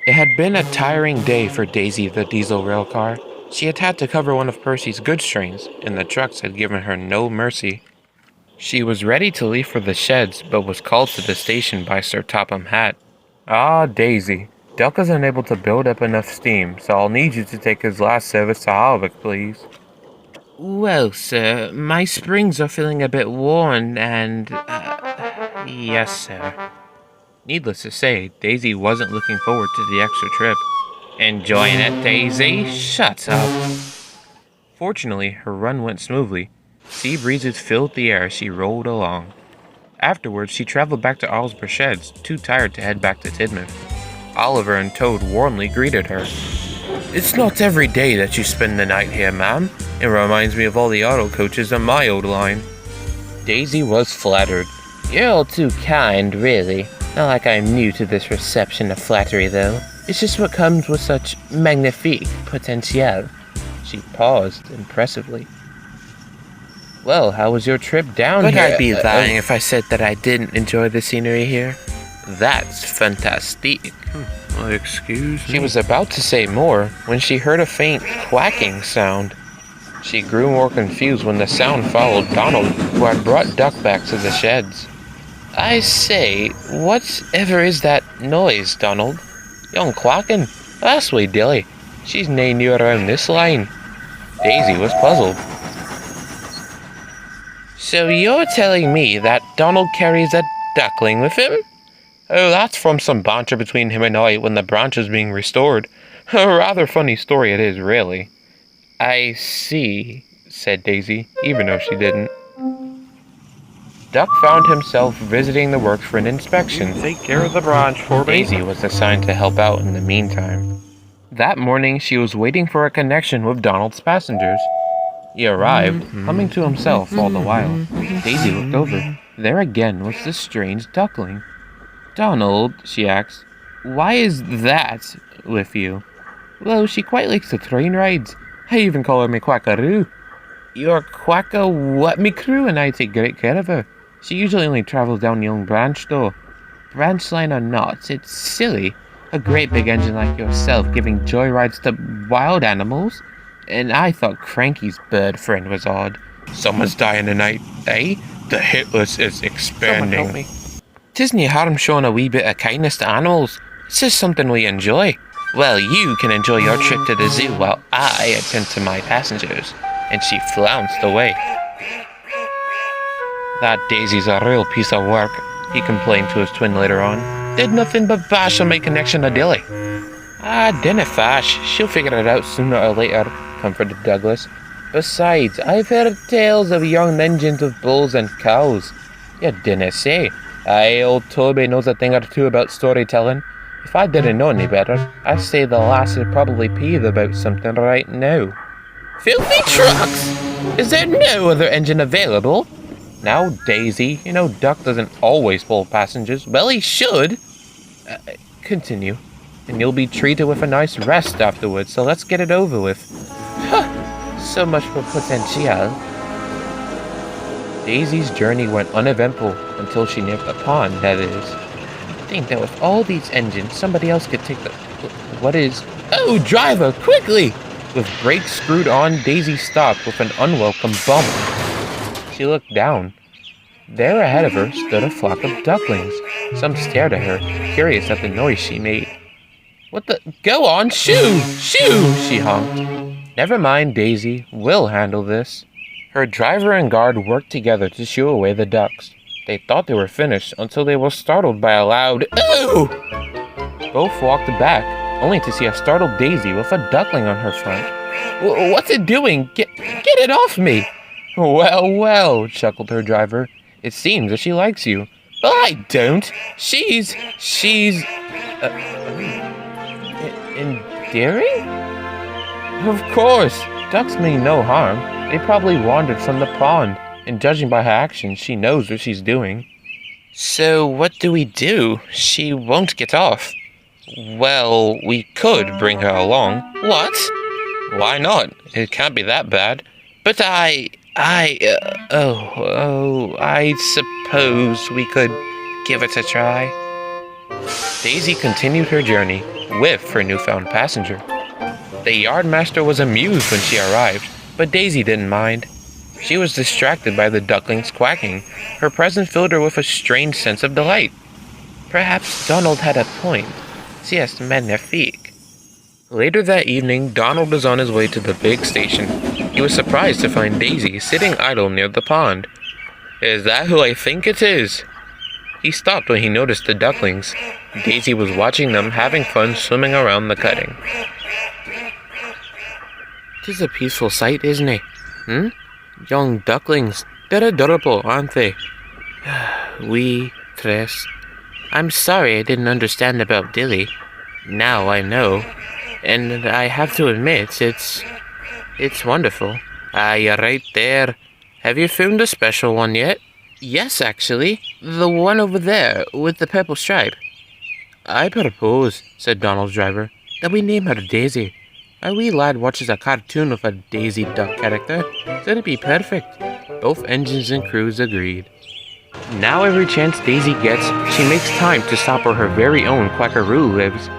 It had been a tiring day for Daisy the diesel railcar. She had had to cover one of Percy's goods trains, and the trucks had given her no mercy. She was ready to leave for the sheds, but was called to the station by Sir Topham Hatt. "Ah, Daisy, Duck is unable to build up enough steam, so I'll need you to take his last service to Harvick, please." "Well, sir, my springs are feeling a bit worn, and, yes, sir." Needless to say, Daisy wasn't looking forward to the extra trip. "Enjoying it, Daisy? Shut up." Fortunately, her run went smoothly. Sea breezes filled the air as she rolled along. Afterwards, she traveled back to Arlesborough Sheds, too tired to head back to Tidmouth. Oliver and Toad warmly greeted her. "It's not every day that you spend the night here, ma'am. It reminds me of all the auto coaches on my old line." Daisy was flattered. "You're all too kind, really. Not like I'm new to this reception of flattery, though. It's just what comes with such magnifique potentiel." She paused impressively. "Well, how was your trip down here?" "Would I be lying if I said that I didn't enjoy the scenery here? That's fantastic." Excuse me? She was about to say more when she heard a faint quacking sound. She grew more confused when the sound followed Donald, who had brought Duck back to the sheds. "I say, whatever is that noise, Donald? Young quacking? That's way Dilly. She's nae new around this line." Daisy was puzzled. "So you're telling me that Donald carries a duckling with him?" "Oh, that's from some banter between him and I when the branch was being restored. A rather funny story it is, really." "I see," said Daisy, even though she didn't. Duck found himself visiting the works for an inspection. "Take care of the branch for me." Daisy was assigned to help out in the meantime. That morning, she was waiting for a connection with Donald's passengers. He arrived, humming to himself all the while. Daisy looked over. There again was the strange duckling. "Donald," she asked, "why is that with you?" "Well, she quite likes the train rides. I even call her me quackaroo." "Your quacka what, me crew, and I take great care of her. She usually only travels down Young Branch, though. Branch line or not, it's silly. A great big engine like yourself giving joyrides to wild animals. And I thought Cranky's bird friend was odd." "Someone's dying tonight, eh? The hit list is expanding." "Someone help me." "'Tisn't harm showing a wee bit of kindness to animals. It's just something we enjoy. Well, you can enjoy your trip to the zoo while I attend to my passengers." And she flounced away. "That Daisy's a real piece of work," he complained to his twin later on. "Did nothing but bash on my connection to Dilly." "Ah, dinna fash. She'll figure it out sooner or later," comforted Douglas. "Besides, I've heard tales of young engines with bulls and cows." "You dinna say. Aye, old Toby knows a thing or two about storytelling. If I didn't know any better, I'd say the lass would probably peeve about something right now." "Filthy trucks! Is there no other engine available?" "Now, Daisy, you know Duck doesn't always pull passengers." "Well, he should." Continue. "And you'll be treated with a nice rest afterwards, so let's get it over with." Huh, so much for potential. Daisy's journey went uneventful until she neared the pond, that is. "I think that with all these engines, somebody else could take the... What is... Oh, driver, quickly!" With brakes screwed on, Daisy stopped with an unwelcome bump. She looked down. There ahead of her stood a flock of ducklings. Some stared at her, curious at the noise she made. "What the... Go on, shoo! Shoo!" she honked. "Never mind, Daisy. We'll handle this." Her driver and guard worked together to shoo away the ducks. They thought they were finished until they were startled by a loud "Ooh!" Both walked back, only to see a startled Daisy with a duckling on her front. "What's it doing? Get it off me!" Well, well, chuckled her driver. "It seems that she likes you." "But I don't. She's endearing?" "Of course. Ducks mean no harm. They probably wandered from the pond, and judging by her actions, she knows what she's doing." So what do we do? She won't get off. Well, we could bring her along. What? Why not? It can't be that bad. But I suppose we could give it a try. Daisy continued her journey with her newfound passenger. The yardmaster was amused when she arrived, but Daisy didn't mind. She was distracted by the ducklings quacking. Her presence filled her with a strange sense of delight. Perhaps Donald had a point. C'est magnifique. Later that evening, Donald was on his way to the big station. He was surprised to find Daisy sitting idle near the pond. Is that who I think it is? He stopped when he noticed the ducklings. Daisy was watching them having fun swimming around the cutting. "'Tis a peaceful sight, isn't it? Young ducklings. They're adorable, aren't they? Oui, tres. I'm sorry I didn't understand about Dilly. Now I know. And I have to admit, it's wonderful. Ah, you're right there. Have you found a special one yet?" "Yes, actually. The one over there, with the purple stripe." "I propose," said Donald's driver, "that we name her Daisy. Our wee lad watches a cartoon of a Daisy Duck character, so it'd be perfect." Both engines and crews agreed. Now every chance Daisy gets, she makes time to stop where her very own Quackaroo lives.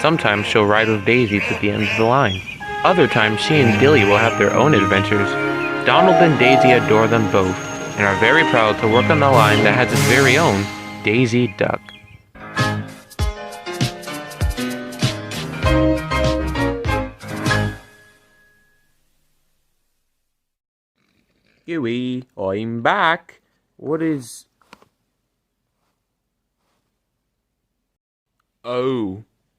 Sometimes she'll ride with Daisy to the end of the line. Other times she and Dilly will have their own adventures. Donald and Daisy adore them both, and are very proud to work on the line that has its very own Daisy Duck. Huey, I'm back. What is... Oh.